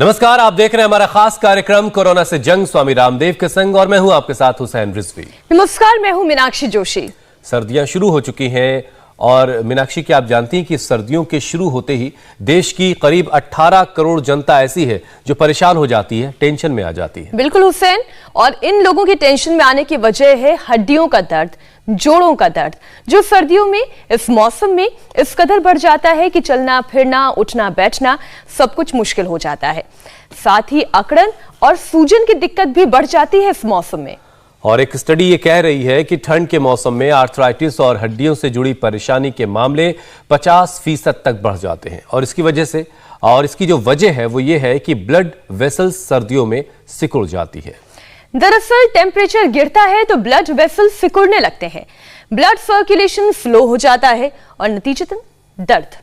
नमस्कार, आप देख रहे हैं हमारा खास कार्यक्रम कोरोना से जंग स्वामी रामदेव के संग और मैं हूं आपके साथ हुसैन रिजवी। नमस्कार, मैं हूं मीनाक्षी जोशी। सर्दियां शुरू हो चुकी हैं और मीनाक्षी, क्या आप जानती हैं कि सर्दियों के शुरू होते ही देश की करीब 18 करोड़ जनता ऐसी है जो परेशान हो जाती है, टेंशन में आ जाती है। बिल्कुल हुसैन, और इन लोगों की टेंशन में आने की वजह है हड्डियों का दर्द, जोड़ों का दर्द, जो सर्दियों में इस मौसम में इस कदर बढ़ जाता है कि चलना फिरना, उठना बैठना सब कुछ मुश्किल हो जाता है। साथ ही अकड़न और सूजन की दिक्कत भी बढ़ जाती है इस मौसम में। और एक स्टडी ये कह रही है कि ठंड के मौसम में आर्थराइटिस और हड्डियों से जुड़ी परेशानी के मामले 50% तक बढ़ जाते हैं। और इसकी जो वजह है वो ये है कि ब्लड वेसल्स सर्दियों में सिकुड़ जाती है। दरअसल टेम्परेचर गिरता है तो ब्लड वेसल सिकुड़ने लगते हैं, ब्लड सर्कुलेशन स्लो हो जाता है और नतीजतन दर्द।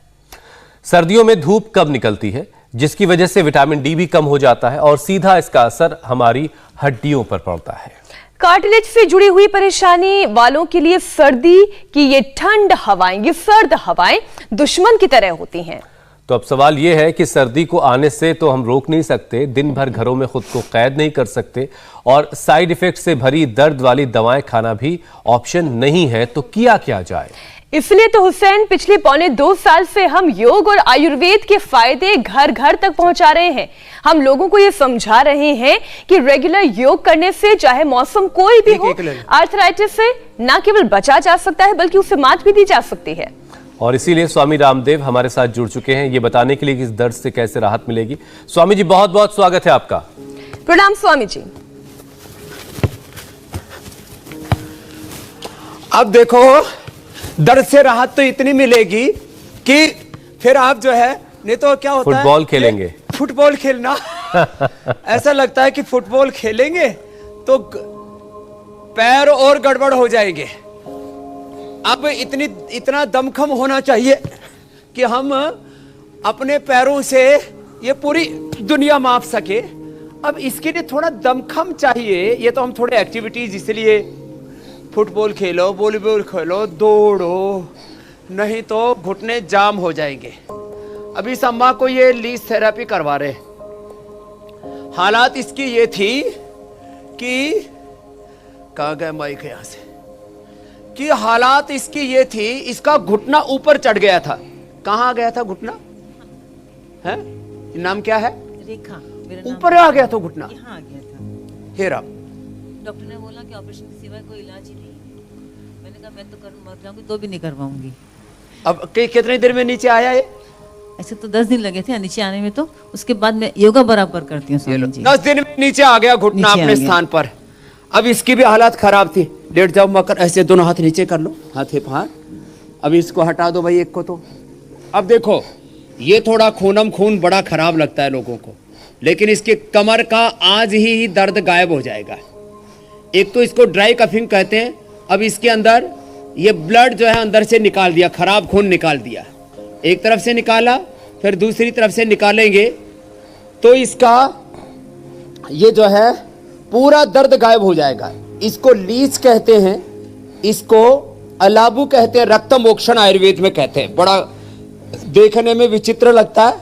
सर्दियों में धूप कब निकलती है, जिसकी वजह से विटामिन डी भी कम हो जाता है और सीधा इसका असर हमारी हड्डियों पर पड़ता है। कार्टिलेज से जुड़ी हुई परेशानी वालों के लिए सर्दी की ये ठंड हवाएं, ये सर्द हवाएं दुश्मन की तरह होती हैं। तो अब सवाल यह है कि सर्दी को आने से तो हम रोक नहीं सकते, दिन भर घरों में खुद को कैद नहीं कर सकते और साइड इफेक्ट से भरी दर्द वाली दवाएं खाना भी ऑप्शन नहीं है, तो किया क्या जाए? इसलिए तो हुसैन पिछले 1.25 साल से हम योग और आयुर्वेद के फायदे घर घर तक पहुंचा रहे हैं। हम लोगों को ये समझा रहे हैं कि रेगुलर योग करने से चाहे मौसम कोई भी हो, आर्थराइटिस से न केवल बचा जा सकता है बल्कि उससे मात भी दी जा सकती है। और इसीलिए स्वामी रामदेव हमारे साथ जुड़ चुके हैं ये बताने के लिए कि इस दर्द से कैसे राहत मिलेगी। स्वामी जी, बहुत बहुत स्वागत है आपका। प्रणाम स्वामी जी। अब देखो, दर्द से राहत तो इतनी मिलेगी कि फिर आप जो है, नहीं तो क्या होता है, फुटबॉल खेलेंगे, फुटबॉल खेलना ऐसा लगता है कि फुटबॉल खेलेंगे तो पैर और गड़बड़ हो जाएंगे। अब इतना दमखम होना चाहिए कि हम अपने पैरों से ये पूरी दुनिया माप सके। अब इसके लिए थोड़ा दमखम चाहिए। ये तो हम थोड़े एक्टिविटीज, इसलिए फुटबॉल खेलो, वॉलीबॉल खेलो, दौड़ो, नहीं तो घुटने जाम हो जाएंगे। अभी इस अम्मा को ये लीज थेरेपी करवा रहे। हालात इसकी ये थी कि कहाँ गए माइक यहां से, कि हालात इसकी ये थी, इसका घुटना ऊपर चढ़ गया था। कहाँ गया था घुटना? है नाम क्या है? रेखा। ऊपर आ गया था घुटना, यहाँ आ गया था। हेरा। डॉक्टर ने बोला कि ऑपरेशन के सिवाय कोई इलाज ही नहीं। मैंने कहा मैं तो मर जाऊंगी तो भी नहीं करवाऊंगी। अब कितनी देर में नीचे आया ये? ऐसे तो 10 दिन लगे थे नीचे आने में। तो उसके बाद मैं योगा बराबर करती हूँ स्वामी जी। 10 दिन में नीचे आ गया घुटना अपने स्थान पर। अब इसकी भी हालत खराब थी। लेट जाओ मकर, ऐसे दोनों हाथ नीचे कर लो, हाथ हिप हाथ। अब इसको हटा दो भाई, एक को तो। अब देखो, ये थोड़ा खूनम खून बड़ा खराब लगता है लोगों को, लेकिन इसके कमर का आज ही दर्द गायब हो जाएगा। एक तो इसको ड्राई कफिंग कहते हैं। अब इसके अंदर ये ब्लड जो है अंदर से निकाल दिया, खराब खून निकाल दिया। एक तरफ से निकाला, फिर दूसरी तरफ से निकालेंगे तो इसका ये जो है पूरा दर्द गायब हो जाएगा। इसको लीच कहते हैं, इसको अलाबू कहते हैं, रक्त मोक्षण आयुर्वेद में कहते हैं। बड़ा देखने में विचित्र लगता है।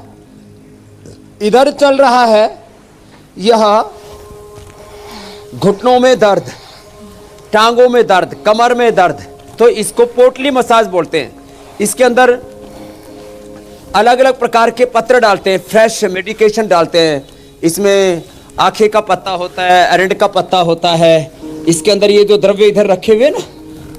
इधर चल रहा है यह घुटनों में दर्द, टांगों में दर्द, कमर में दर्द, तो इसको पोटली मसाज बोलते हैं। इसके अंदर अलग अलग प्रकार के पत्र डालते हैं, फ्रेश मेडिकेशन डालते हैं। इसमें आखे का पत्ता होता है, अरंड का पत्ता होता है। इसके अंदर ये जो द्रव्य इधर रखे हुए ना,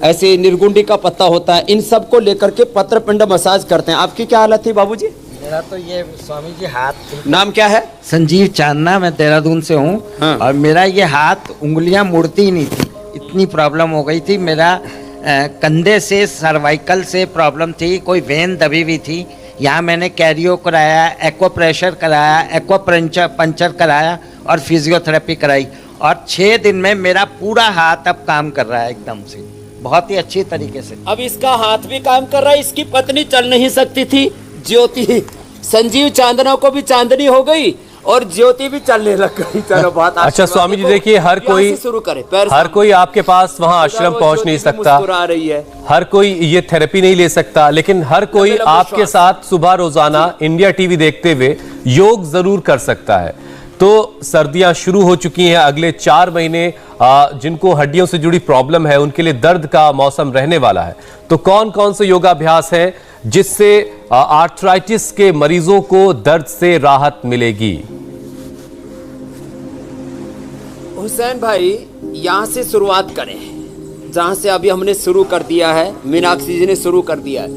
ऐसे निर्गुंडी का पत्ता होता है। इन सब को लेकर के पत्र पिंड मसाज करते हैं। आपकी क्या हालत थी बाबूजी? मेरा तो ये स्वामी जी हाथ। नाम क्या है? संजीव चांदना, मैं देहरादून से हूँ। हाँ। और मेरा ये हाथ उंगलियां मुड़ती ही नहीं थी, इतनी प्रॉब्लम हो गई थी। मेरा कंधे से सर्वाइकल से प्रॉब्लम थी, कोई वेन दबी हुई थी। यहाँ मैंने कैरियो कराया, एक्वा प्रेशर कराया, एक्वा पंचर कराया और फिजियोथेरेपी कराई। और 6 दिन में मेरा पूरा हाथ अब काम कर रहा है एकदम से, बहुत ही अच्छी तरीके से। अब इसका हाथ भी काम कर रहा है। इसकी पत्नी चल नहीं सकती थी, ज्योति। संजीव चांदना को भी चांदनी हो गई और ज्योति भी चलने लग गई। चलो बात। अच्छा स्वामी जी देखिए, हर कोई शुरू करे, हर कोई आपके पास वहां आश्रम पहुंच नहीं सकता, रही है, हर कोई ये थेरेपी नहीं ले सकता, लेकिन हर कोई आपके साथ सुबह रोजाना इंडिया टीवी देखते हुए योग जरूर कर सकता है। तो सर्दियां शुरू हो चुकी हैं, अगले 4 महीने जिनको हड्डियों से जुड़ी प्रॉब्लम है उनके लिए दर्द का मौसम रहने वाला है। तो कौन कौन से योगाभ्यास हैं जिससे आर्थराइटिस के मरीजों को दर्द से राहत मिलेगी? हुसैन भाई, यहाँ से शुरुआत करें जहां से अभी हमने शुरू कर दिया है, मीनाक्षी जी ने शुरू कर दिया है।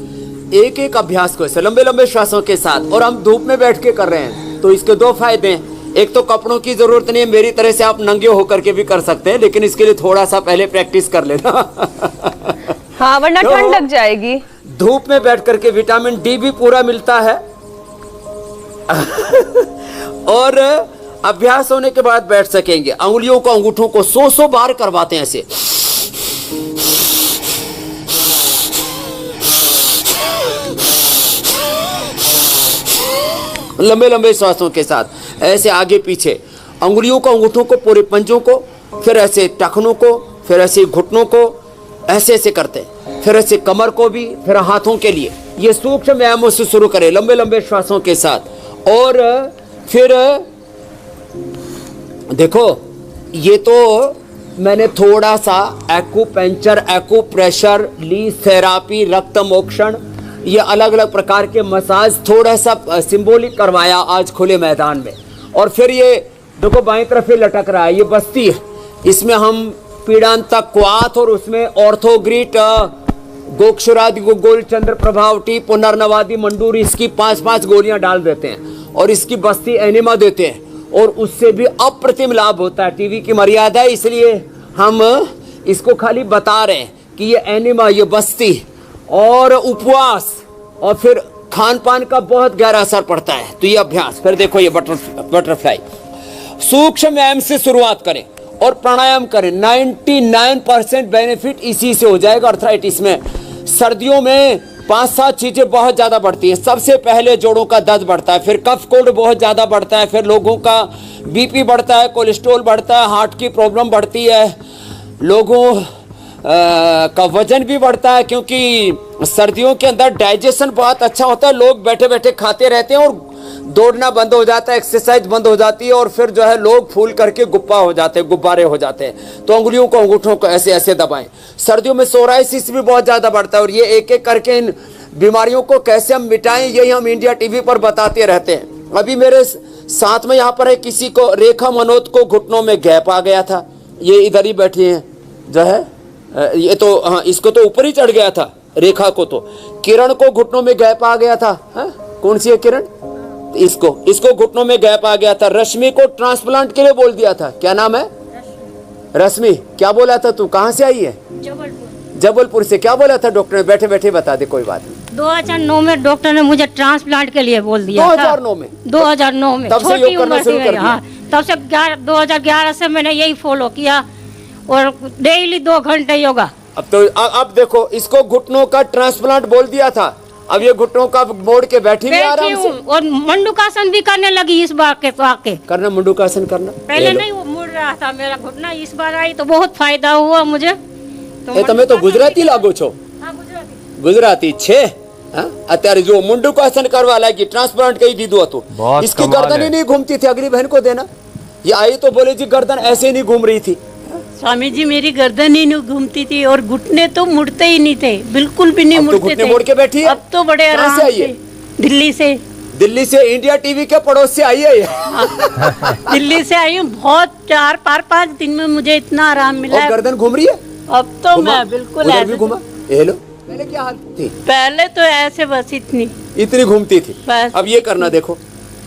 एक एक अभ्यास को ऐसे लंबे लंबे श्वासों के साथ, और हम धूप में बैठ के कर रहे हैं, तो इसके 2 फायदे हैं। एक तो कपड़ों की जरूरत नहीं है, मेरी तरह से आप नंगे होकर के भी कर सकते हैं, लेकिन इसके लिए थोड़ा सा पहले प्रैक्टिस कर लेना। हाँ, वरना ठंड लग जाएगी। धूप में बैठ करके विटामिन डी भी पूरा मिलता है। और अभ्यास होने के बाद बैठ सकेंगे। अंगुलियों को, अंगूठों को 100 बार करवाते हैं ऐसे। लंबे लंबे श्वासों के साथ ऐसे आगे पीछे, अंगुलियों को, अंगूठों को, पूरे पंजों को, फिर ऐसे टखनों को, फिर ऐसे घुटनों को, ऐसे ऐसे करते हैं, फिर ऐसे कमर को भी, फिर हाथों के लिए। ये सूक्ष्म व्यायामों से शुरू करें लंबे लंबे श्वासों के साथ। और फिर देखो, ये तो मैंने थोड़ा सा एक्यूपंक्चर, एक्यूप्रेशर, ली थेरापी, रक्त मोक्षण, ये अलग अलग प्रकार के मसाज थोड़ा सा सिंबॉलिक करवाया आज खुले मैदान में। और फिर ये देखो बाएं तरफ ये लटक रहा है, ये बस्ती है, इसमें हम पीड़ांतक क्वाथ और उसमें ऑर्थोग्रिट, गोक्षरादि, गोल चंद्र प्रभावटी, पुनर्नवादी, मंडूरी, इसकी 5-5 गोलियां डाल देते हैं और इसकी बस्ती एनिमा देते हैं, और उससे भी अप्रतिम लाभ होता है। टीवी की मर्यादा है, इसलिए हम इसको खाली बता रहे हैं कि ये एनिमा, ये बस्ती और उपवास और फिर खान पान का बहुत गहरा असर पड़ता है। तो ये अभ्यास, फिर देखो ये बटरफ्लाई, सूक्ष्म व्यायाम से शुरुआत करें और प्राणायाम करें। 99% बेनिफिट इसी से हो जाएगा। अर्थराइटिस में सर्दियों में 5-7 चीजें बहुत ज्यादा बढ़ती है। सबसे पहले जोड़ों का दर्द बढ़ता है, फिर कफ कोल्ड बहुत ज्यादा बढ़ता है, फिर लोगों का बीपी बढ़ता है, कोलेस्ट्रॉल बढ़ता है, हार्ट की प्रॉब्लम बढ़ती है, लोगों का वजन भी बढ़ता है, क्योंकि सर्दियों के अंदर डाइजेशन बहुत अच्छा होता है। लोग बैठे बैठे खाते रहते हैं और दौड़ना बंद हो जाता है, एक्सरसाइज बंद हो जाती है, और फिर जो है लोग फूल करके गुब्बा हो जाते हैं, गुब्बारे हो जाते हैं। तो अंगुलियों को, अंगूठों को ऐसे ऐसे दबाएं। सर्दियों में सोराइसिस भी बहुत ज्यादा बढ़ता है, और ये एक एक करके इन बीमारियों को कैसे हम मिटाएं, यही हम इंडिया टीवी पर बताते रहते हैं। अभी मेरे साथ में यहाँ पर है किसी को, रेखा मनोज को घुटनों में गैप आ गया था, ये इधर ही बैठी है जो है, ये तो हाँ, इसको तो ऊपर ही चढ़ गया था, रेखा को तो। किरण को घुटनों में गैप आ गया था, है? कौन सी है किरण? इसको घुटनों में गैप आ गया था। रश्मि को ट्रांसप्लांट के लिए बोल दिया था। क्या नाम है? रश्मि। क्या बोला था तू? कहाँ से आई है? जबलपुर से। क्या बोला था डॉक्टर ने? बैठे बैठे बता दे, कोई बात नहीं। 2009 में डॉक्टर ने मुझे ट्रांसप्लांट के लिए बोल दिया। 2009 में? 2009 में। तब से योग करना शुरू कर दिया? तब से 2011 से मैंने यही फॉलो किया, और डेली 2 घंटे योगा। अब देखो, इसको घुटनों का ट्रांसप्लांट बोल दिया था, अब ये घुटनों का मोड़ के बैठी नहीं आराम से, और मंडूकासन भी करने लगी इस बार के। तो आके करना मंडूकासन करना। पहले नहीं वो मुड़ रहा था मेरा घुटना, इस बार आई तो बहुत फायदा हुआ मुझे। તમે તો ગુજરાતી લાગો છો। ગુજરાતી છે। અત્યારે જો મંડૂકાसन કરવા લાગી, ટ્રાન્સપ્લાન્ટ કરી દીધું હતું, इसकी गर्दन ही नहीं घूमती थी। अगली बहन को देना। ये आई तो बोले जी गर्दन ऐसे नहीं घूम रही थी। स्वामी जी मेरी गर्दन ही नहीं घूमती थी, और घुटने तो मुड़ते ही नहीं थे, बिल्कुल भी नहीं मुड़ते थे। मोड़ के बैठी है। अब तो बड़े आराम से। दिल्ली से। दिल्ली से? इंडिया टीवी के पड़ोस से आई है। दिल्ली से आई हूँ। बहुत 4-5 दिन में मुझे इतना आराम मिला। गर्दन घूम रही है अब तो मैं बिल्कुल भी घुमा। ये लो, पहले क्या हालत थी? पहले तो ऐसे बस इतनी घूमती थी। अब ये करना देखो।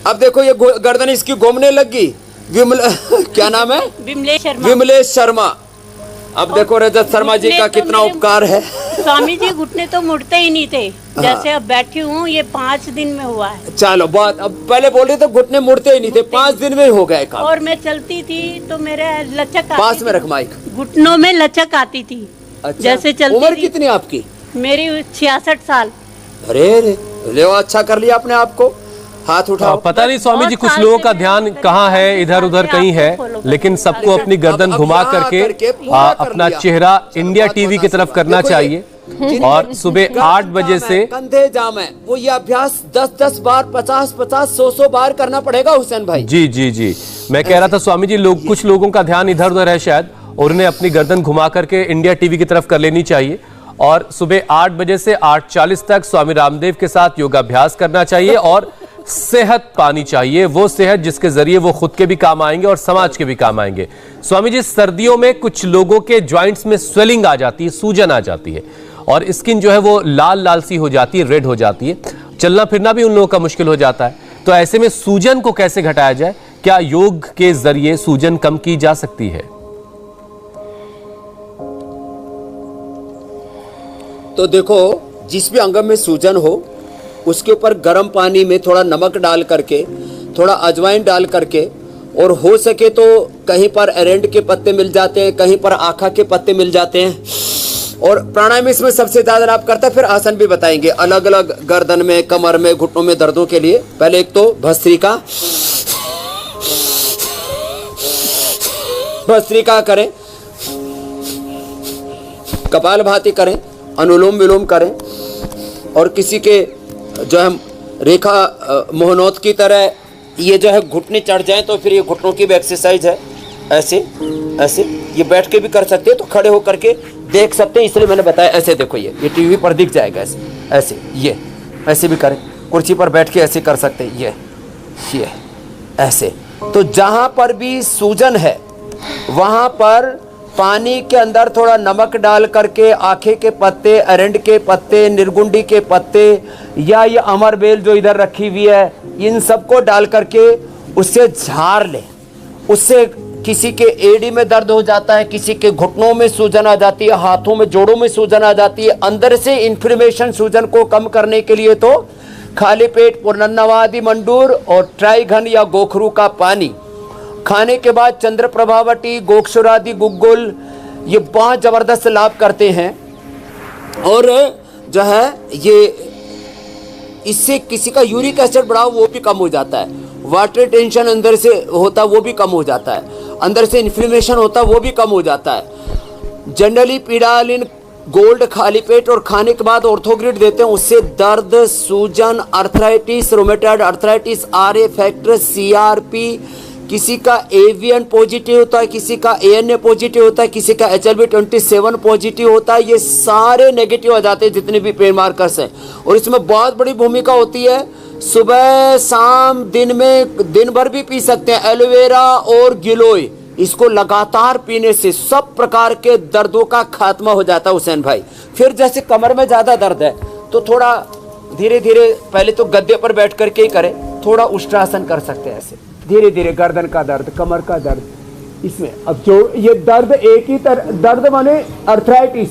अब देखो ये गर्दन इसकी घूमने लगी। क्या नाम है? विमलेश शर्मा। अब देखो रजत शर्मा जी का कितना उपकार है। स्वामी जी घुटने तो मुड़ते ही नहीं थे, जैसे अब बैठी हूँ, ये 5 दिन में हुआ है। चलो बात, अब पहले बोल रहे थे घुटने मुड़ते ही नहीं थे, 5 दिन में हो गए काम। और मैं चलती थी तो मेरे लचक पास में रख माइक। घुटनों में लचक आती थी। अच्छा। जैसे चलती। उम्र कितनी आपकी? मेरी 66 साल। अरे ले अच्छा कर लिया अपने आप को। हाथ उठाओ। पता नहीं स्वामी जी, कुछ लोगों का ध्यान कहाँ है, इधर उधर कहीं है, लेकिन सबको अपनी गर्दन घुमा करके अपना चेहरा इंडिया टीवी की तरफ करना चाहिए। और सुबह 8 बजे से कंधे जाम है, वो ये अभ्यास 10-10 बार, 50-50, 100-100 बार करना पड़ेगा हुसैन भाई। जी जी जी, मैं कह रहा था स्वामी जी, कुछ लोगों का ध्यान इधर उधर है शायद, और उन्हें अपनी गर्दन घुमा करके इंडिया टीवी की तरफ कर लेनी चाहिए। और सुबह 8 बजे से 8:40 तक स्वामी रामदेव के साथ योगाभ्यास करना चाहिए और सेहत पानी चाहिए, वो सेहत जिसके जरिए वो खुद के भी काम आएंगे और समाज के भी काम आएंगे। स्वामी जी, सर्दियों में कुछ लोगों के जॉइंट्स में स्वेलिंग आ जाती है, सूजन आ जाती है, और स्किन जो है वो लाल लाल सी हो जाती है, रेड हो जाती है, चलना फिरना भी उन लोगों का मुश्किल हो जाता है। तो ऐसे में सूजन को कैसे घटाया जाए? क्या योग के जरिए सूजन कम की जा सकती है? तो देखो, जिस भी अंग में सूजन हो उसके ऊपर गर्म पानी में थोड़ा नमक डाल करके, थोड़ा अजवाइन डाल करके, और हो सके तो कहीं पर एरेंड के पत्ते मिल जाते हैं, कहीं पर आखा के पत्ते मिल जाते हैं। और प्राणायाम इसमें सबसे ज्यादा लाभ करता है। फिर आसन भी बताएंगे अलग अलग, गर्दन में, कमर में, घुटनों में दर्दों के लिए। पहले एक तो भस्त्रिका करें, कपालभाति करें, अनुलोम विलोम करें, और किसी के जो है रेखा मोहनोत की तरह ये जो है घुटने चढ़ जाए तो फिर ये घुटनों की भी एक्सरसाइज है। ऐसे ऐसे ये बैठ के भी कर सकते हैं, तो खड़े होकर के देख सकते हैं, इसलिए मैंने बताया। ऐसे देखो, ये टीवी पर दिख जाएगा। ऐसे ऐसे ये ऐसे भी करें, कुर्सी पर बैठ के ऐसे कर सकते हैं, ये ऐसे। तो जहाँ पर भी सूजन है वहाँ पर पानी के अंदर थोड़ा नमक डाल करके आखे के पत्ते, अरंड के पत्ते, निर्गुंडी के पत्ते, या ये अमर बेल जो इधर रखी हुई है, इन सबको डाल करके उससे झाड़ ले। उससे किसी के एड़ी में दर्द हो जाता है, किसी के घुटनों में सूजन आ जाती है, हाथों में, जोड़ों में सूजन आ जाती है। अंदर से इन्फ्लेमेशन, सूजन को कम करने के लिए तो खाली पेट पुनर्नवादि मंडूर और ट्राइघन या गोखरू का पानी खाने के बाद चंद्र प्रभावटी, गोक्षुरादि, गुग्गुल, ये बहुत जबरदस्त लाभ करते हैं। और जो है ये इससे किसी का यूरिक एसिड बढ़ाव वो भी कम हो जाता है, वाटर टेंशन अंदर से होता वो भी कम हो जाता है, अंदर से इन्फ्लेमेशन होता वो भी कम हो जाता है। जनरली पीडालिन गोल्ड खाली पेट और खाने के बाद ऑर्थोग्रिड देते हैं, उससे दर्द, सूजन, arthritis, rheumatoid arthritis, RA factor, CRP, किसी का एवियन पॉजिटिव होता है, किसी का एएनए पॉजिटिव होता है, किसी का HLB27 पॉजिटिव होता है, ये सारे नेगेटिव आ जाते हैं जितने भी पेन मार्कर्स हैं। और इसमें बहुत बड़ी भूमिका होती है, सुबह शाम दिन में दिन भर भी पी सकते हैं एलोवेरा और गिलोय, इसको लगातार पीने से सब प्रकार के दर्दों का खात्मा हो जाता है हुसैन भाई। फिर जैसे कमर में ज्यादा दर्द है तो थोड़ा धीरे धीरे, पहले तो गद्दे पर बैठ करके ही करें, थोड़ा उष्ट्रासन कर सकते हैं ऐसे धीरे धीरे। गर्दन का दर्द, कमर का दर्द, इसमें अब जो ये दर्द एक ही तरह दर्द माने अर्थराइटिस,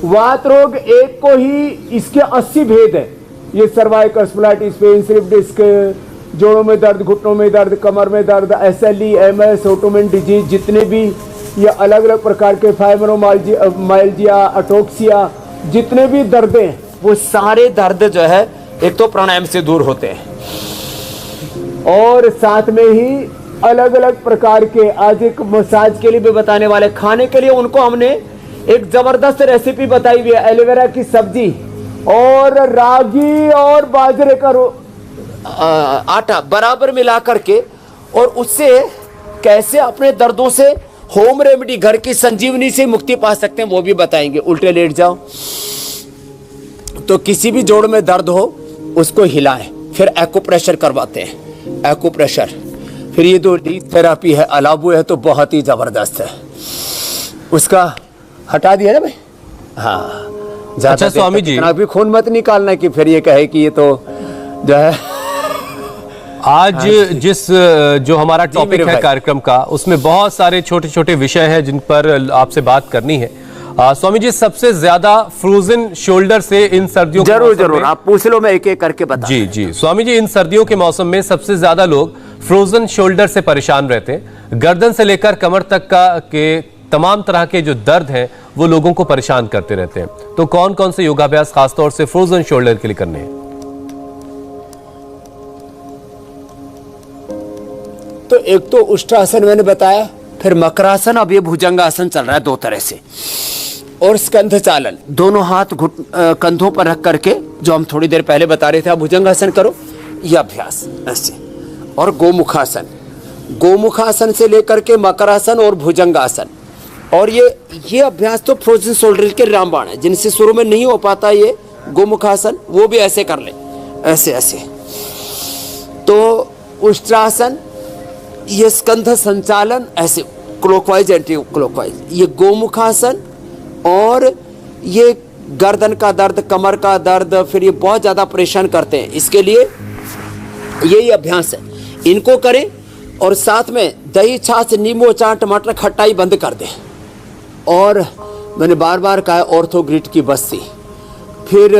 वात रोग एक को ही, इसके 80 भेद है। ये सर्वाइकल स्प्लाइटिस, पेन, स्लिप डिस्क, जोड़ों में दर्द, घुटनों में दर्द, कमर में दर्द, SLE, MS, ऑटोइम्यून डिजीज, जितने भी ये अलग अलग प्रकार के फाइब्रोमाइल्जिया, अटोक्सिया, जितने भी दर्द हैं वो सारे दर्द जो है एक तो प्राणायाम से दूर होते हैं। और साथ में ही अलग अलग प्रकार के, आज एक मसाज के लिए भी बताने वाले, खाने के लिए उनको हमने एक जबरदस्त रेसिपी बताई हुई है, एलोवेरा की सब्जी और रागी और बाजरे का आटा बराबर मिला करके, और उससे कैसे अपने दर्दों से होम रेमेडी, घर की संजीवनी से मुक्ति पा सकते हैं, वो भी बताएंगे। उल्टे लेट जाओ तो किसी भी जोड़ में दर्द हो उसको हिलाएं, फिर एक्यूप्रेशर करवाते हैं, एक्यूप्रेशर। फिर ये जो डीप थेरापी है, अलाबू है, तो बहुत ही जबरदस्त है। उसका हटा दिया ना भाई, हाँ। अच्छा स्वामी जी, भी खून मत निकालना कि फिर ये कहे कि ये तो जो है। आज जिस जो हमारा टॉपिक है कार्यक्रम का, उसमें बहुत सारे छोटे छोटे विषय हैं जिन पर आपसे बात करनी है। स्वामी जी, सबसे ज्यादा फ्रोजन शोल्डर से इन सर्दियों जरूर आप पूछ लो, मैं एक एक करके बता। जी जी स्वामी जी, इन सर्दियों के मौसम में सबसे ज्यादा लोग फ्रोजन शोल्डर से परेशान रहते हैं। गर्दन से लेकर कमर तक के तमाम तरह के जो दर्द हैं वो लोगों को परेशान करते रहते हैं। तो कौन कौन से योगाभ्यास खासतौर से फ्रोजन शोल्डर के लिए करने हैं? एक तो उष्ट्रासन मैंने बताया, फिर मकरासन, अब ये भुजंगासन चल रहा है 2 तरह से, और स्कंध चालन, दोनों हाथ कंधों पर रख करके, जो हम थोड़ी देर पहले बता रहे थे, आप भुजंगासन करो, ये अभ्यास ऐसे, और गोमुखासन, गोमुखासन से लेकर के मकरासन और भुजंगासन। और ये अभ्यास तो फ्रोजन शोल्डर के रामबाण है, जिनसे शुरू में नहीं हो पाता ये गोमुखासन, वो भी ऐसे कर ले, ऐसे ऐसे। तो उष्ट्रासन, ये स्कंध संचालन, ऐसे क्लॉकवाइज एंटी क्लॉकवाइज, ये गोमुखासन, और ये गर्दन का दर्द, कमर का दर्द, फिर ये बहुत ज़्यादा परेशान करते हैं, इसके लिए यही अभ्यास है, इनको करें। और साथ में दही, छाछ, नींबू, अचार, टमाटर, खट्टाई बंद कर दें। और मैंने बार बार कहा ऑर्थोग्रिड की बस्ती। फिर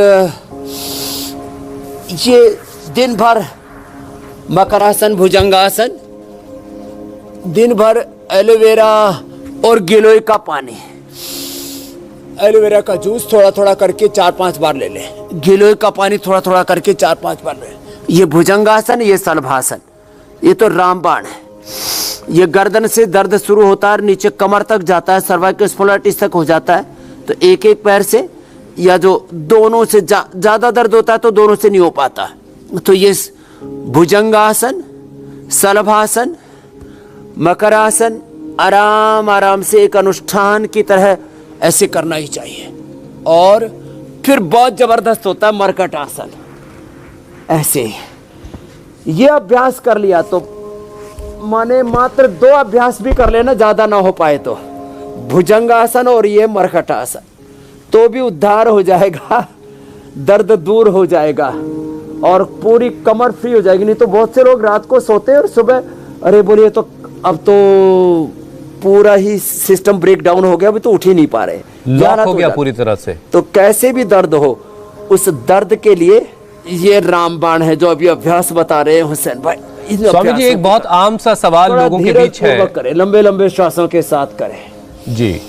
ये दिन भर मकरासन, भुजंगासन, दिन भर एलोवेरा और गिलोय का पानी, एलोवेरा का जूस थोड़ा थोड़ा करके 4-5 बार ले लें, गिलोय का पानी थोड़ा थोड़ा करके 4-5 बार ले लें। ये भुजंगासन, ये शलभासन, ये तो रामबाण है। ये गर्दन से दर्द शुरू होता है, नीचे कमर तक जाता है, सर्वाइकल स्पॉन्डिलाइटिस तक हो जाता है, तो एक एक पैर से, या जो दोनों से ज़्यादा दर्द होता है तो दोनों से नहीं हो पाता, तो ये भुजंगासन, शलभासन, मकरासन, आराम आराम से एक अनुष्ठान की तरह ऐसे करना ही चाहिए। और फिर बहुत जबरदस्त होता है मरकट आसन, ऐसे। ये अभ्यास कर लिया तो माने मात्र 2 अभ्यास भी कर लेना, ज्यादा ना हो पाए तो, भुजंगासन और ये मरकट आसन, तो भी उद्धार हो जाएगा, दर्द दूर हो जाएगा और पूरी कमर फ्री हो जाएगी। नहीं तो बहुत से लोग रात को सोते हैं और सुबह अरे बोलिए तो अब तो पूरा ही सिस्टम ब्रेक डाउन हो गया, अभी तो उठ ही नहीं पा रहे, लॉक हो गया पूरी तरह से। तो कैसे भी दर्द हो, उस दर्द के लिए ये रामबाण है जो अभी अभ्यास बता रहे हैं हुसैन भाई। स्वामी जी, एक बहुत आम सा सवाल लोगों के बीच है, करें, लंबे लंबे श्वासों के साथ करें। जी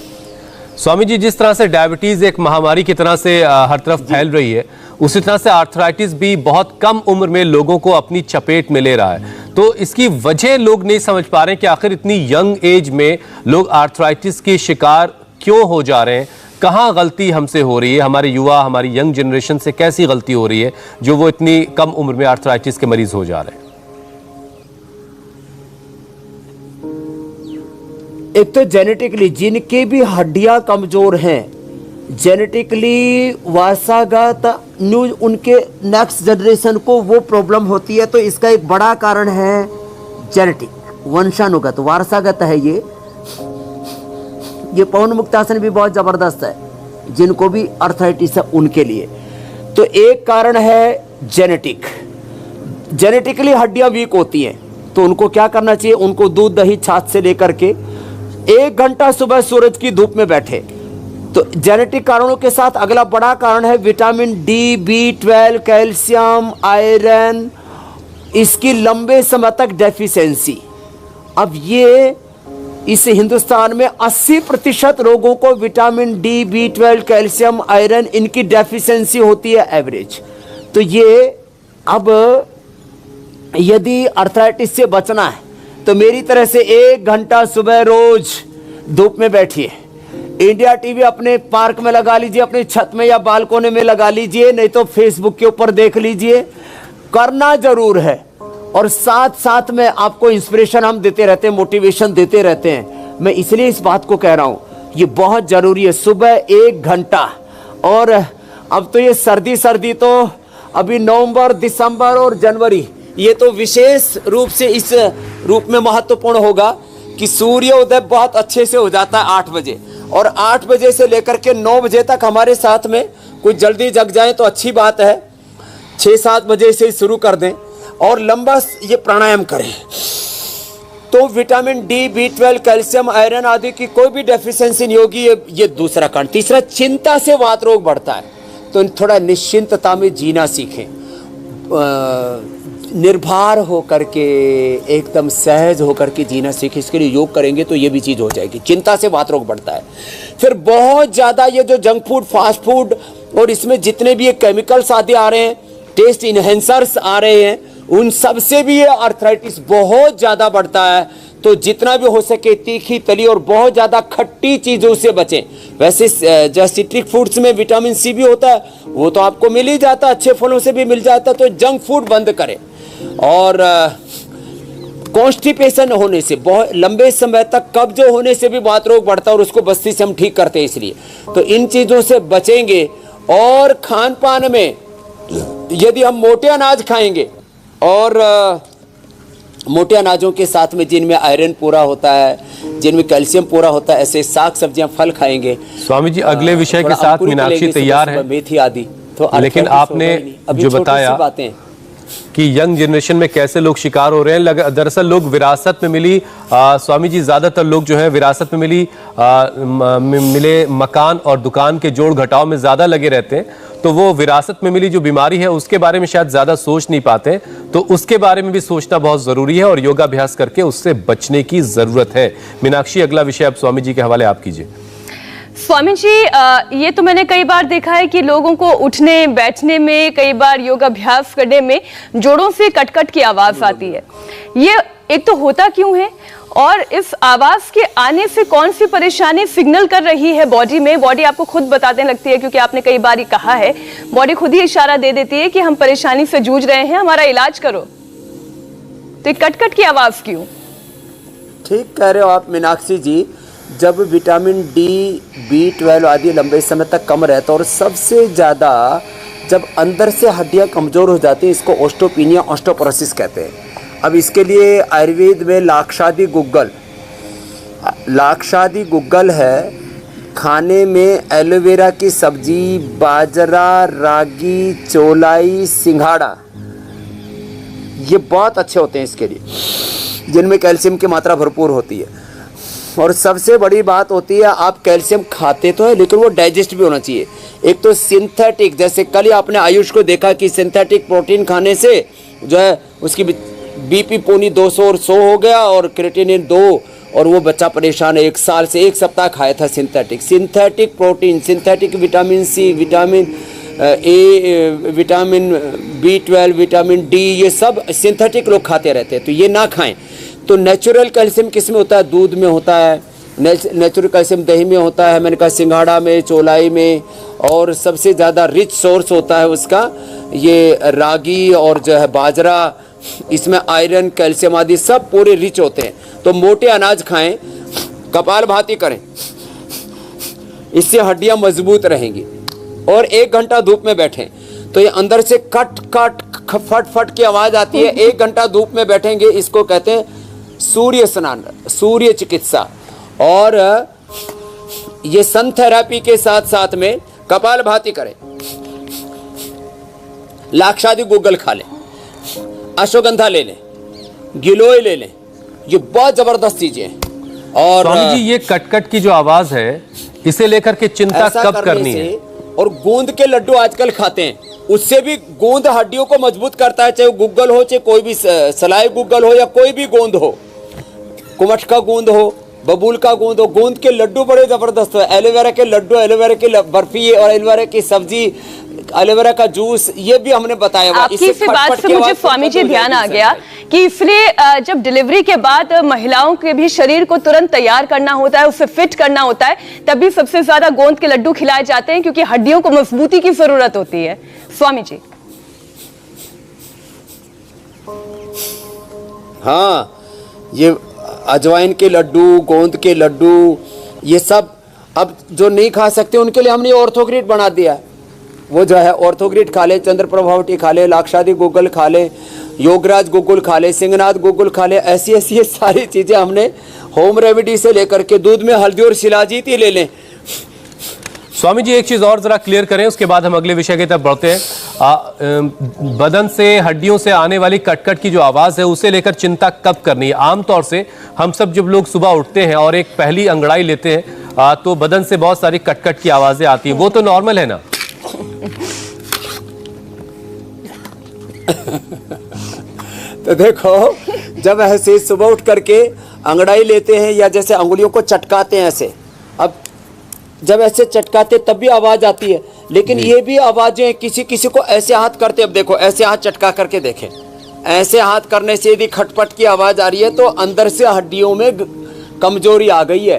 स्वामी जी, जिस तरह से डायबिटीज एक महामारी की तरह से हर तरफ फैल रही है, उसी तरह से आर्थराइटिस भी बहुत कम उम्र में लोगों को अपनी चपेट में ले रहा है। तो इसकी वजह लोग नहीं समझ पा रहे हैं कि आखिर इतनी यंग एज में लोग आर्थराइटिस के शिकार क्यों हो जा रहे हैं, कहाँ गलती हमसे हो रही है, हमारे युवा, हमारी यंग जनरेशन से कैसी गलती हो रही है जो वो इतनी कम उम्र में आर्थराइटिस के मरीज हो जा रहे हैं। एक तो जेनेटिकली, जिनके भी हड्डियां कमजोर हैं, जेनेटिकली वारसागत न्यू उनके नेक्स्ट जनरेशन को वो प्रॉब्लम होती है, तो इसका एक बड़ा कारण है जेनेटिक, वंशानुगत, वारसागत है ये पवन मुक्तासन भी बहुत जबरदस्त है, जिनको भी आर्थराइटिस है उनके लिए। तो एक कारण है जेनेटिक, जेनेटिकली हड्डियां वीक होती हैं, तो उनको क्या करना चाहिए, उनको दूध, दही, छाछ से लेकर के 1 घंटा सुबह सूरज की धूप में बैठे। तो जेनेटिक कारणों के साथ अगला बड़ा कारण है vitamin D, B12, calcium, iron, इसकी लंबे समय तक डेफिशिएंसी। अब ये इस हिंदुस्तान में 80% लोगों को vitamin D, B12, calcium, iron, इनकी डेफिशिएंसी होती है एवरेज। तो ये अब यदि आर्थराइटिस से बचना है तो मेरी तरह से 1 घंटा सुबह रोज धूप में बैठिए। इंडिया टीवी अपने पार्क में लगा लीजिए, अपनी छत में या बालकोनी में लगा लीजिए, नहीं तो फेसबुक के ऊपर देख लीजिए, करना जरूर है। और साथ साथ में आपको इंस्पिरेशन हम देते रहते हैं, मोटिवेशन देते रहते हैं। मैं इसलिए इस बात को कह रहा हूं, ये बहुत जरूरी है, सुबह 1 घंटा। और अब तो ये सर्दी तो अभी नवंबर, दिसंबर और जनवरी, ये तो विशेष रूप से इस रूप में महत्वपूर्ण होगा कि सूर्योदय बहुत अच्छे से हो जाता है 8 बजे, और 8 बजे से लेकर के 9 बजे तक हमारे साथ में कुछ जल्दी जग जाए तो अच्छी बात है, 6-7 बजे से शुरू कर दें और लंबा ये प्राणायाम करें, तो vitamin D, B12, calcium, iron आदि की कोई भी डेफिशिएंसी नहीं होगी। ये दूसरा कारण। तीसरा, चिंता से वात रोग बढ़ता है, तो थोड़ा निश्चिंतता में जीना सीखें, निर्भर होकर के, एकदम सहज होकर के जीना सीखें। इसके लिए योग करेंगे तो ये भी चीज़ हो जाएगी। चिंता से वात रोग बढ़ता है। फिर बहुत ज़्यादा ये जो जंक फूड, फास्ट फूड और इसमें जितने भी ये केमिकल्स आदि आ रहे हैं, टेस्ट इन्हेंसर्स आ रहे हैं, उन सब से भी ये आर्थराइटिस बहुत ज्यादा बढ़ता है। तो जितना भी हो सके तीखी तली और बहुत ज्यादा खट्टी चीजों से बचें। वैसे जो सिट्रिक फूड्स में विटामिन सी भी होता है वो तो आपको मिल ही जाता है, अच्छे फलों से भी मिल जाता है। तो जंक फूड बंद करें। और कॉन्स्टिपेशन होने से, बहुत लंबे समय तक कब्ज होने से भी बात रोग बढ़ता है और उसको बस्ती से हम ठीक करते हैं। इसलिए तो इन चीजों से बचेंगे। और खान पान में यदि हम मोटे अनाज खाएंगे और मोटे अनाजों के साथ में जिनमें आयरन पूरा होता है, जिनमें कैल्शियम पूरा होता है, ऐसे साग सब्जियां फल खाएंगे। स्वामी जी अगले विषय के साथ मीनाक्षी तैयार है, मेथी आदि। तो लेकिन आपने जो बताया बातें कि यंग जनरेशन में कैसे लोग शिकार हो रहे हैं, दरअसल लोग विरासत में मिली, स्वामी जी ज्यादातर लोग जो है विरासत में मिले मकान और दुकान के जोड़ घटाव में ज्यादा लगे रहते हैं। तो वो विरासत में मिली जो बीमारी है उसके बारे में शायद ज्यादा सोच नहीं पाते, तो उसके बारे में भी सोचना बहुत जरूरी है और योगाभ्यास करके उससे बचने की जरूरत है। मीनाक्षी अगला विषय अब स्वामी जी के हवाले आप कीजिए। स्वामी जी ये तो मैंने कई बार देखा है कि लोगों को उठने बैठने में, कई बार योगाभ्यास करने में जोड़ों से कट-कट की आवाज आती है। ये एक तो होता क्यों है और इस आवाज के आने से कौन सी परेशानी सिग्नल कर रही है बॉडी में? बॉडी आपको खुद बताने लगती है, क्योंकि आपने कई बार कहा है बॉडी खुद ही इशारा दे देती है कि हम परेशानी से जूझ रहे हैं, हमारा इलाज करो। तो ये कट-कट की आवाज क्यों? ठीक कह रहे हो आप मीनाक्षी जी। जब विटामिन डी, B12 आदि लंबे समय तक कम रहता है और सबसे ज़्यादा जब अंदर से हड्डियां कमज़ोर हो जाती हैं, इसको ओस्टोपीनिया, ऑस्टोपोरोसिस कहते हैं। अब इसके लिए आयुर्वेद में लाक्षादी गुग्गल है। खाने में एलोवेरा की सब्जी, बाजरा, रागी, चौलाई, सिंघाड़ा, ये बहुत अच्छे होते हैं इसके लिए, जिनमें कैल्शियम की मात्रा भरपूर होती है। और सबसे बड़ी बात होती है, आप कैल्शियम खाते तो है लेकिन वो डाइजेस्ट भी होना चाहिए। एक तो सिंथेटिक, जैसे कल ही आपने आयुष को देखा कि सिंथेटिक प्रोटीन खाने से जो है उसकी बीपी पौनी 200 और 100 हो गया और क्रेटिनिन 2, और वो बच्चा परेशान है। 1 साल से 1 सप्ताह खाया था synthetic protein, synthetic vitamin C, vitamin A, vitamin B12, vitamin D, ये सब सिंथेटिक लोग खाते रहते हैं, तो ये ना खाएं। तो नेचुरल कैल्शियम किस में होता है? दूध में होता है। नेचुरल कैल्शियम दही में होता है, मैंने कहा सिंघाड़ा में, चौलाई में। और सबसे ज़्यादा रिच सोर्स होता है उसका ये रागी और जो है बाजरा, इसमें आयरन, कैल्शियम आदि सब पूरे रिच होते हैं। तो मोटे अनाज खाएं, कपालभाति करें, इससे हड्डियां मजबूत रहेंगी। और 1 घंटा धूप में बैठें तो ये अंदर से कट कट फट फट की आवाज़ आती है। 1 घंटा धूप में बैठेंगे, इसको कहते हैं सूर्य स्नान, सूर्य चिकित्सा। और ये सन थेरेपी के साथ साथ में कपालभाति करें, लाक्षादी गुग्गल खा लें, अश्वगंधा ले लें, गिलोय ले लें, ये बहुत जबरदस्त चीजें हैं। और स्वामी जी ये कट-कट की जो आवाज है इसे लेकर के चिंता कब करनी है? और गूंद के लड्डू आजकल खाते हैं, उससे भी गोंद हड्डियों को मजबूत करता है। चाहे वो गुग्गल हो, चाहे कोई भी सलाई गुग्गल हो या कोई भी गोंद हो, कुमठ का गोंद हो, बबूल का गोंद हो, गोंद के लड्डू बड़े जबरदस्त है। एलोवेरा के लड्डू, एलोवेरा की बर्फी और एलोवेरा की सब्जी, एलोवेरा का जूस, ये भी हमने बताया। आपकी इस बात से मुझे स्वामी जी ध्यान आ गया कि इसलिए जब डिलीवरी के बाद महिलाओं के भी शरीर को तुरंत तैयार करना होता है, उसे फिट करना होता है, तभी सबसे ज्यादा गोंद के लड्डू खिलाए जाते हैं, क्योंकि हड्डियों को मजबूती की जरूरत होती है। स्वामी जी हाँ, ये अजवाइन के लड्डू, गोंद के लड्डू, ये सब अब जो नहीं खा सकते उनके लिए हमने ऑर्थोग्रिड बना दिया। वो जो है ऑर्थोग्रिड खा ले, चंद्र प्रभावटी खा ले, लाक्षादी गुग्गल खा ले, योगराज गुग्गल खा ले, सिंहनाथ गुग्गल खा ले, ऐसी ऐसी ये सारी चीज़ें हमने होम रेमेडी से लेकर के दूध में हल्दी और शिलाजीत ही ले लें। स्वामी जी एक चीज और जरा क्लियर करें, उसके बाद हम अगले विषय की तरफ बढ़ते हैं। बदन से, हड्डियों से आने वाली कटकट की जो आवाज है उसे लेकर चिंता कब करनी है? आमतौर से हम सब जब लोग सुबह उठते हैं और एक पहली अंगड़ाई लेते हैं तो बदन से बहुत सारी कटकट की आवाजें आती हैं, वो तो नॉर्मल है ना? तो देखो, जब ऐसे सुबह उठ करके अंगड़ाई लेते हैं या जैसे अंगुलियों को चटकाते हैं ऐसे, अब जब ऐसे चटकाते तब भी आवाज आती है, लेकिन ये भी आवाजें किसी किसी को ऐसे हाथ करते, अब देखो ऐसे हाथ चटका करके देखें, ऐसे हाथ करने से यदि खटपट की आवाज आ रही है तो अंदर से हड्डियों में कमजोरी आ गई है,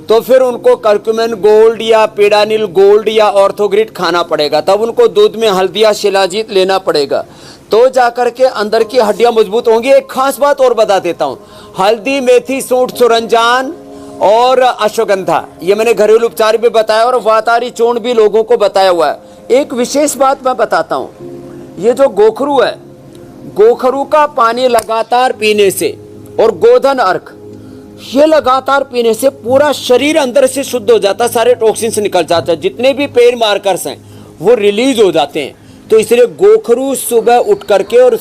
तो फिर उनको करक्यूमिन गोल्ड या पेडानिल गोल्ड या ऑर्थोग्रिड खाना पड़ेगा। तब उनको दूध में हल्दी या शिलाजीत लेना पड़ेगा, तो जाकर के अंदर की हड्डियां मजबूत होंगी। एक खास बात और बता देता हूं, हल्दी, मेथी, सूंठ, सुरंजान और अश्वगंधा, ये मैंने घरेलू उपचार भी बताया और वातारी चूर्ण भी लोगों को बताया हुआ है। एक विशेष बात मैं बताता हूं, ये जो गोखरू है, गोखरू का पानी लगातार पीने से और गोधन अर्क ये लगातार पीने से पूरा शरीर अंदर से शुद्ध हो जाता है, सारे टॉक्सिन्स निकल जाते हैं, जितने भी पेन मार्कर्स हैं वो रिलीज हो जाते हैं। तो इसलिए गोखरू सुबह उठ करके और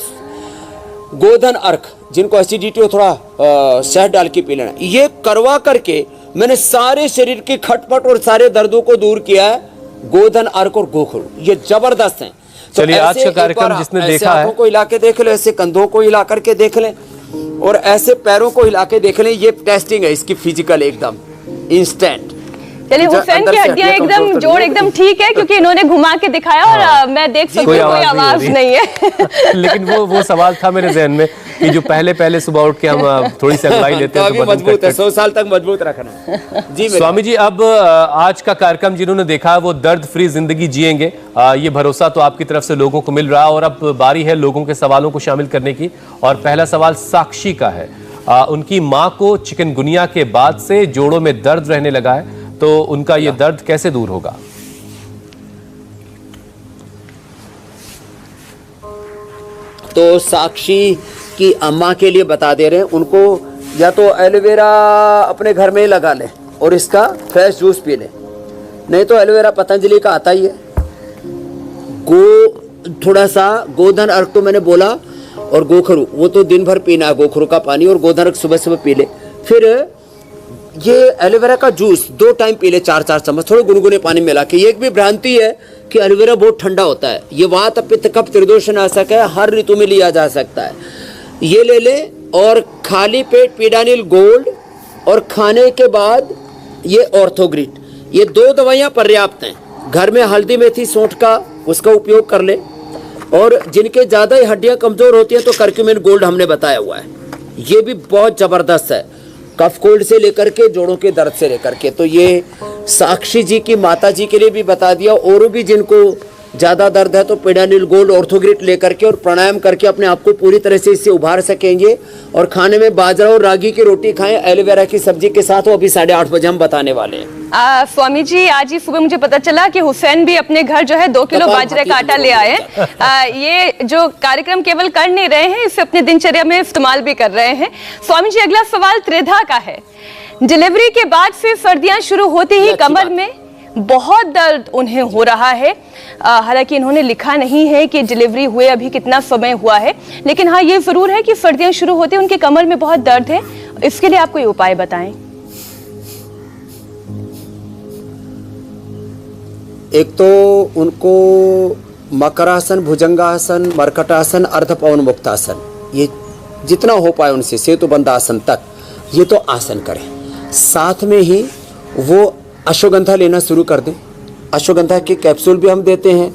गोधन अर्क, जिनको एसिडिटी हो थोड़ा शहद डाल के पी लेना, ये करवा करके मैंने सारे शरीर की खटपट और सारे दर्दों को दूर किया है। गोधन अर्क और गोखरू ये जबरदस्त हैं। तो चलिए आज का कार्यक्रम जिसने देखा है, को हिला के देख ले, ऐसे कंधों को हिला करके देख लें और ऐसे पैरों को हिला के देख लें। ये टेस्टिंग है इसकी फिजिकल, एकदम इंस्टेंट। चलिए हुसैन की हड्डियां एकदम जोड़ एकदम ठीक है, क्योंकि इन्होंने घुमा के दिखाया और मैं देख सकती हूँ कोई आवाज नहीं है। लेकिन वो सवाल था मेरे जहन में कि जो पहले सुबह उठ के हम थोड़ी सी अगुवाई लेते हैं तो मजबूत है, 100 साल तक मजबूत रखना। जी स्वामी जी, अब आज का कार्यक्रम जिन्होंने देखा है वो दर्द फ्री जिंदगी जिएंगे, ये भरोसा तो आपकी तरफ से लोगों को मिल रहा है। और अब बारी है लोगों के सवालों को शामिल करने की, और पहला सवाल साक्षी का है। उनकी माँ को चिकनगुनिया के बाद से जोड़ों में दर्द रहने लगा है, तो उनका ये दर्द कैसे दूर होगा? तो साक्षी की अम्मा के लिए बता दे रहे हैं, उनको या तो एलोवेरा अपने घर में ही लगा ले और इसका फ्रेश जूस पी ले, नहीं तो एलोवेरा पतंजलि का आता ही है। थोड़ा सा गोधन अर्क तो मैंने बोला, और गोखरू वो तो दिन भर पीना है, गोखरू का पानी, और गोधन अर्क सुबह सुबह पी ले। फिर ये एलोवेरा का जूस 2 टाइम पी ले, 4-4 चम्मच थोड़े गुनगुने पानी मिला के। ये एक भी भ्रांति है कि एलोवेरा बहुत ठंडा होता है, ये वात, पित्त, कफ, त्रिदोष नाशक है, हर ऋतु में लिया जा सकता है। ये ले ले, और खाली पेट पेडानिल गोल्ड, और खाने के बाद ये ऑर्थोग्रिड, ये 2 दवाइयाँ पर्याप्त हैं। घर में हल्दी, मेथी, सूंठ का उसका उपयोग कर ले, और जिनके ज़्यादा ही हड्डियाँ कमज़ोर होती हैं तो करक्यूमिन गोल्ड हमने बताया हुआ है, ये भी बहुत ज़बरदस्त है, कफ कोल्ड से लेकर के जोड़ों के दर्द से लेकर के। तो ये साक्षी जी की माता जी के लिए भी बता दिया, और भी जिनको ज़्यादा दर्द है तो पेडानिल गोल्ड, ऑर्थोग्रिड लेकर के और प्राणायाम करके अपने आप को पूरी तरह से इससे उभार सकेंगे। और खाने में बाजरा और रागी की रोटी खाएं एलोवेरा की सब्जी के साथ, वो अभी 8:30 बजे हम बताने वाले हैं। स्वामी जी, आज ही सुबह मुझे पता चला कि हुसैन भी अपने घर जो है 2 किलो बाजरे का आटा ले आए। ये जो कार्यक्रम केवल कर नहीं रहे हैं, इसे अपने दिनचर्या में इस्तेमाल भी कर रहे हैं। स्वामी जी, अगला सवाल त्रिधा का है। डिलीवरी के बाद से सर्दियां शुरू होते ही कमर में बहुत दर्द उन्हें हो रहा है। हालांकि इन्होंने लिखा नहीं है कि डिलीवरी हुए अभी कितना समय हुआ है, लेकिन हाँ ये जरूर है कि सर्दियां शुरू होते उनके कमर में बहुत दर्द है। इसके लिए आप कोई उपाय बताएं। एक तो उनको मकरासन, भुजंगासन, मरकटासन, अर्धपवन मुक्तासन, ये जितना हो पाए उनसे सेतुबंध आसन तक ये तो आसन करें। साथ में ही वो अश्वगंधा लेना शुरू कर दें। अश्वगंधा के कैप्सूल भी हम देते हैं,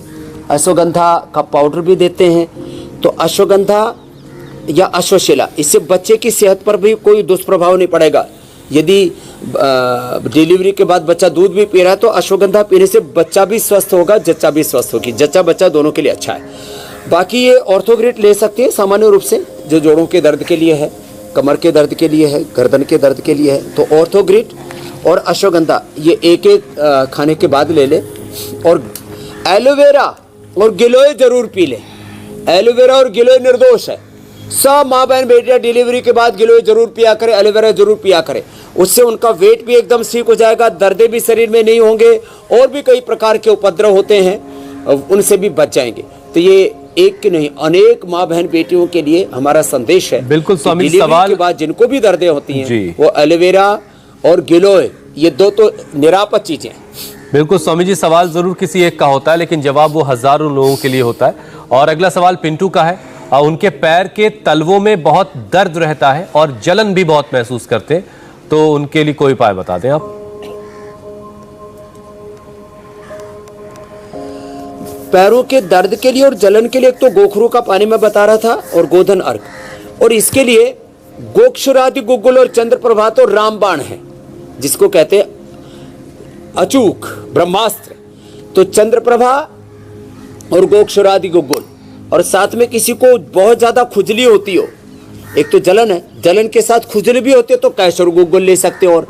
अश्वगंधा का पाउडर भी देते हैं। तो अश्वगंधा या अश्वशिला, इससे बच्चे की सेहत पर भी कोई दुष्प्रभाव नहीं पड़ेगा। यदि डिलीवरी के बाद बच्चा दूध भी पी रहा है तो अश्वगंधा पीने से बच्चा भी स्वस्थ होगा, जच्चा भी स्वस्थ होगी, जच्चा बच्चा दोनों के लिए अच्छा है। बाकी ये ऑर्थोग्रिड ले सकते हैं सामान्य रूप से, जो जोड़ों के दर्द के लिए है, कमर के दर्द के लिए है, गर्दन के दर्द के लिए है। तो ऑर्थोग्रिड और अश्वगंधा ये एक खाने के बाद ले ले। और एलोवेरा और गिलोय जरूर पी ले। एलोवेरा और गिलोय निर्दोष है। सब माँ बहन बेटियां डिलीवरी के बाद गिलोय जरूर पिया करें, एलोवेरा जरूर पिया करें। उससे उनका वेट भी एकदम ठीक हो जाएगा, दर्दे भी शरीर में नहीं होंगे, और भी कई प्रकार के उपद्रव होते हैं उनसे भी बच जाएंगे। तो ये एक की नहीं, अनेक माँ बहन बेटियों के लिए हमारा संदेश है। बिल्कुल स्वामी, सवाल के बाद जिनको भी दर्दें होती हैं वो एलोवेरा और गिलोय, ये 2 तो निरापद चीजें। बिल्कुल स्वामी जी, सवाल जरूर किसी एक का होता है, लेकिन जवाब वो हजारों लोगों के लिए होता है। और अगला सवाल पिंटू का है। उनके पैर के तलवों में बहुत दर्द रहता है और जलन भी बहुत महसूस करते हैं, तो उनके लिए कोई उपाय बता दें आप। पैरों के दर्द के लिए और जलन के लिए एक तो गोखरू का पानी मैं बता रहा था और गोधन अर्क, और इसके लिए गोक्षुरादि गुग्गुल और चंद्र प्रभात और रामबाण है, जिसको कहते हैं अचूक ब्रह्मास्त्र। तो चंद्र प्रभा और गोक्षुरादि गुग्गुल, और साथ में किसी को बहुत ज्यादा खुजली होती हो, एक तो जलन है, जलन के साथ खुजली भी होती है तो कैशोर गुग्गुल ले सकते हो। और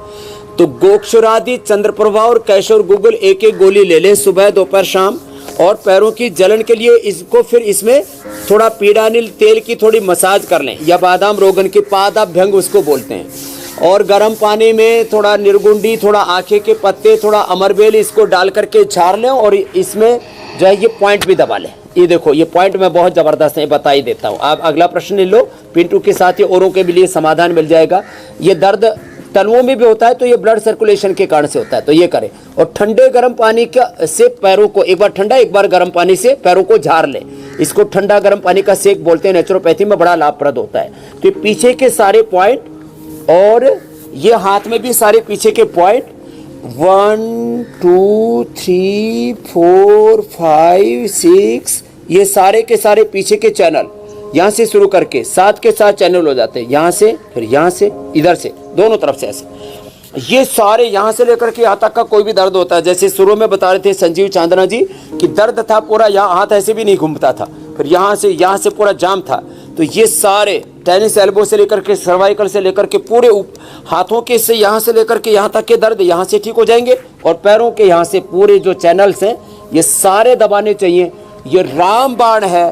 तो गोक्षुरादि चंद्र प्रभा और कैशोर गुग्गुल एक एक गोली ले लें सुबह दोपहर शाम। और पैरों की जलन के लिए इसको फिर इसमें थोड़ा पीड़ानिल तेल की थोड़ी मसाज कर लें, या बादाम रोगन की पादाभ्यंग उसको बोलते हैं। और गर्म पानी में थोड़ा निर्गुंडी, थोड़ा आखे के पत्ते, थोड़ा अमरबेल इसको डाल करके छाड़ लें, और इसमें जो है ये पॉइंट भी दबा लें। ये देखो ये पॉइंट में बहुत ज़बरदस्त है, बता ही देता हूँ। आप अगला प्रश्न ले लो, पिंटू के साथ ही औरों के भी लिए समाधान मिल जाएगा। ये दर्द तलवों में भी होता है तो ये ब्लड सर्कुलेशन के कारण से होता है, तो ये करें। और ठंडे गर्म पानी से पैरों को, एक बार ठंडा एक बार गर्म पानी से पैरों को झाड़ लें। इसको ठंडा गर्म पानी का सेक बोलते हैं, नेचुरोपैथी में बड़ा लाभप्रद होता है। तो ये पीछे के सारे पॉइंट और ये हाथ में भी सारे पीछे के पॉइंट 1 2 3 4 5 6 ये सारे के सारे पीछे के चैनल, यहाँ से शुरू करके 7 के 7 चैनल हो जाते हैं, यहाँ से फिर यहाँ से इधर से दोनों तरफ से ऐसे, ये सारे यहाँ से लेकर के यहाँ तक का कोई भी दर्द होता है। जैसे शुरू में बता रहे थे संजीव चांदना जी कि दर्द था पूरा, यहाँ हाथ ऐसे भी नहीं घूमता था, फिर यहाँ से पूरा जाम था। तो ये सारे टेनिस एल्बो से लेकर के सर्वाइकल से लेकर के पूरे हाथों के से यहाँ से लेकर के यहाँ तक के दर्द यहाँ से ठीक हो जाएंगे, और पैरों के यहाँ से पूरे जो चैनल्स हैं ये सारे दबाने चाहिए। ये रामबाण है,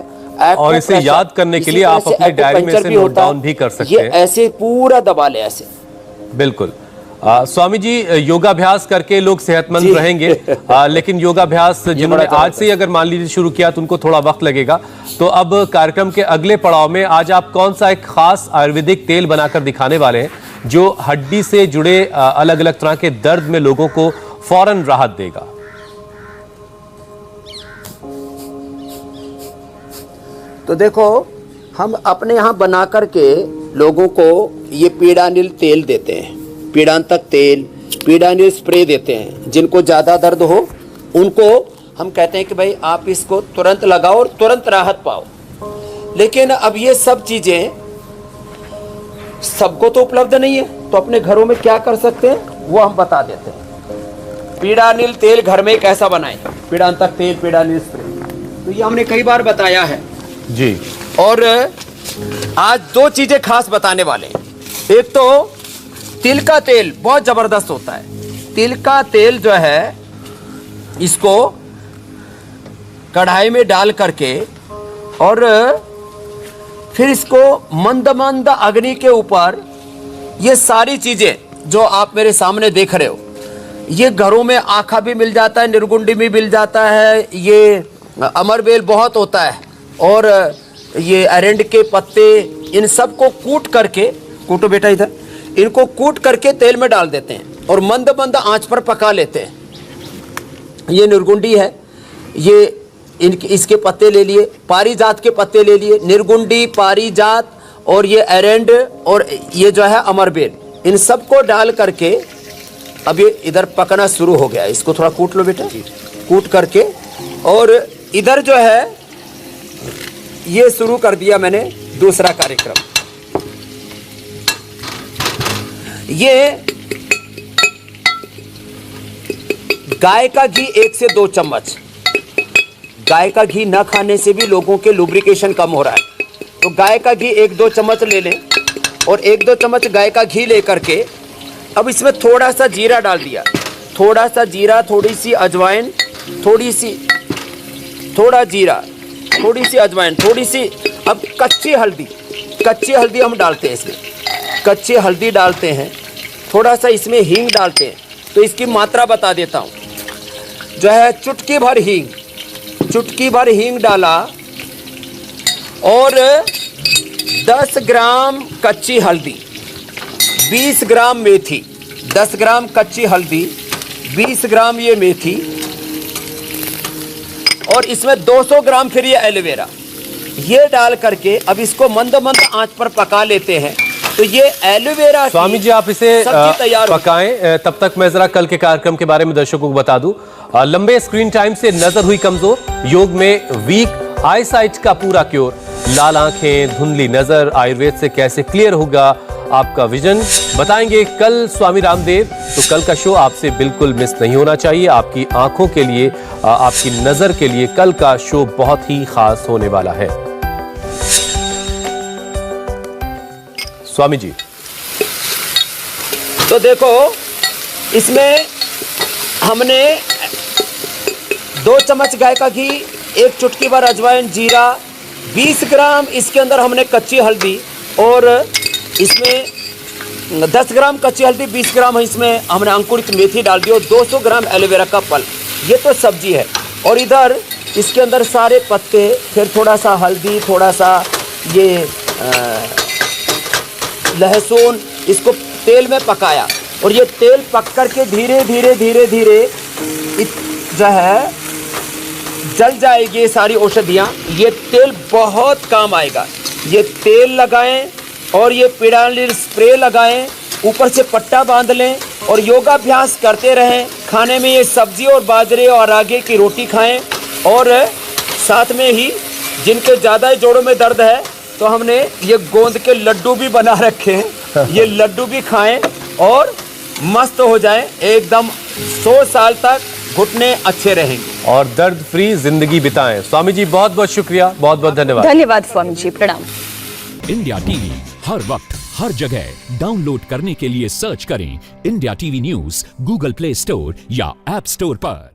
और इसे याद करने के लिए आप अपने डायरी में इसे नोट डाउन भी कर सकते हैं। ऐसे पूरा दबा ले ऐसे। बिल्कुल। स्वामी जी, योगाभ्यास करके लोग सेहतमंद रहेंगे, लेकिन योगाभ्यास जिन्होंने आज से ही अगर मान लीजिए शुरू किया तो उनको थोड़ा वक्त लगेगा। तो अब कार्यक्रम के अगले पड़ाव में आज आप कौन सा एक खास आयुर्वेदिक तेल बनाकर दिखाने वाले हैं जो हड्डी से जुड़े अलग अलग तरह के दर्द में लोगों को फौरन राहत देगा? तो देखो हम अपने यहाँ बना करके लोगों को ये पीड़ानिल तेल देते हैं, पीड़ांतक तेल, पीड़ानिल स्प्रे देते हैं। जिनको ज़्यादा दर्द हो उनको हम कहते हैं कि भाई आप इसको तुरंत लगाओ और तुरंत राहत पाओ। लेकिन अब ये सब चीज़ें सबको तो उपलब्ध नहीं है, तो अपने घरों में क्या कर सकते हैं वो हम बता देते हैं। पीड़ानिल तेल घर में कैसा बनाएं, पीड़ांतक तेल, पीड़ानिल स्प्रे, तो ये हमने कई बार बताया है जी। और आज 2 चीजें खास बताने वाले हैं। एक तो तिल का तेल बहुत जबरदस्त होता है। तिल का तेल जो है इसको कढ़ाई में डाल करके और फिर इसको मंद मंद अग्नि के ऊपर, ये सारी चीजें जो आप मेरे सामने देख रहे हो, ये घरों में आखा भी मिल जाता है, निर्गुंडी भी मिल जाता है, ये अमरबेल बहुत होता है, और ये अरेंड के पत्ते, इन सब को कूट करके, कूटो बेटा इधर, इनको कूट करके तेल में डाल देते हैं और मंद मंद आंच पर पका लेते हैं। ये निर्गुंडी है, ये इसके पत्ते ले लिए, पारिजात के पत्ते ले लिए, निर्गुंडी, पारिजात और ये अरेंड और ये जो है अमरबेल, इन सब को डाल करके अब ये इधर पकना शुरू हो गया। इसको थोड़ा कूट लो बेटा, कूट करके, और इधर जो है ये शुरू कर दिया मैंने दूसरा कार्यक्रम। ये गाय का घी 1 से 2 चम्मच, गाय का घी न खाने से भी लोगों के लुब्रिकेशन कम हो रहा है, तो गाय का घी 1-2 चम्मच ले लें, और 1-2 चम्मच गाय का घी लेकर के अब इसमें थोड़ा सा जीरा डाल दिया, थोड़ा सा जीरा, थोड़ी सी अजवाइन, थोड़ा जीरा, थोड़ी सी अजवाइन, थोड़ी सी अब कच्ची हल्दी हम डालते हैं इसमें, कच्ची हल्दी डालते हैं, थोड़ा सा इसमें हींग डालते हैं। तो इसकी मात्रा बता देता हूँ, जो है चुटकी भर हींग डाला, और 10 ग्राम कच्ची हल्दी, 20 ग्राम मेथी, 10 ग्राम कच्ची हल्दी, 20 ग्राम ये मेथी, और इसमें 200 ग्राम फिर ये एलोवेरा, ये डाल करके अब इसको मंद मंद आंच पर पका लेते हैं। तो ये एलोवेरा, स्वामी जी आप इसे पकाएं, तब तक मैं जरा कल के कार्यक्रम के बारे में दर्शकों को बता दूं। लंबे स्क्रीन टाइम से नजर हुई कमजोर, योग में वीक आईसाइट का पूरा क्योर, लाल आंखें, धुंधली नजर, आयुर्वेद से कैसे क्लियर होगा आपका विजन, बताएंगे कल स्वामी रामदेव। तो कल का शो आपसे बिल्कुल मिस नहीं होना चाहिए। आपकी आंखों के लिए, आपकी नजर के लिए कल का शो बहुत ही खास होने वाला है। स्वामी जी, तो देखो इसमें हमने 2 चम्मच गाय का घी, 1 चुटकी भर अजवाइन, जीरा, 20 ग्राम इसके अंदर हमने कच्ची हल्दी, और इसमें 10 ग्राम कच्ची हल्दी, 20 ग्राम इसमें हमने अंकुरित मेथी डाल दी, और 200 ग्राम एलोवेरा का पल्प। ये तो सब्जी है। और इधर इसके अंदर सारे पत्ते, फिर थोड़ा सा हल्दी, थोड़ा सा ये लहसुन, इसको तेल में पकाया, और ये तेल पक कर के धीरे धीरे धीरे धीरे जो है जल जाएगी ये सारी औषधियाँ। ये तेल बहुत काम आएगा। ये तेल लगाएं और ये पीड़ालिल स्प्रे लगाएं, ऊपर से पट्टा बांध लें और योगाभ्यास करते रहें। खाने में ये सब्जी और बाजरे और रागे की रोटी खाएं, और साथ में ही जिनके ज़्यादा जोड़ों में दर्द है तो हमने ये गोंद के लड्डू भी बना रखे हैं, ये लड्डू भी खाएं और मस्त हो जाएं एकदम। 100 साल तक घुटने अच्छे रहेंगे और दर्द फ्री जिंदगी बिताएं। स्वामी जी बहुत बहुत शुक्रिया, बहुत बहुत धन्यवाद। धन्यवाद स्वामी जी, प्रणाम। इंडिया टीवी हर वक्त हर जगह डाउनलोड करने के लिए सर्च करें India TV news Google play store या ऐप स्टोर पर।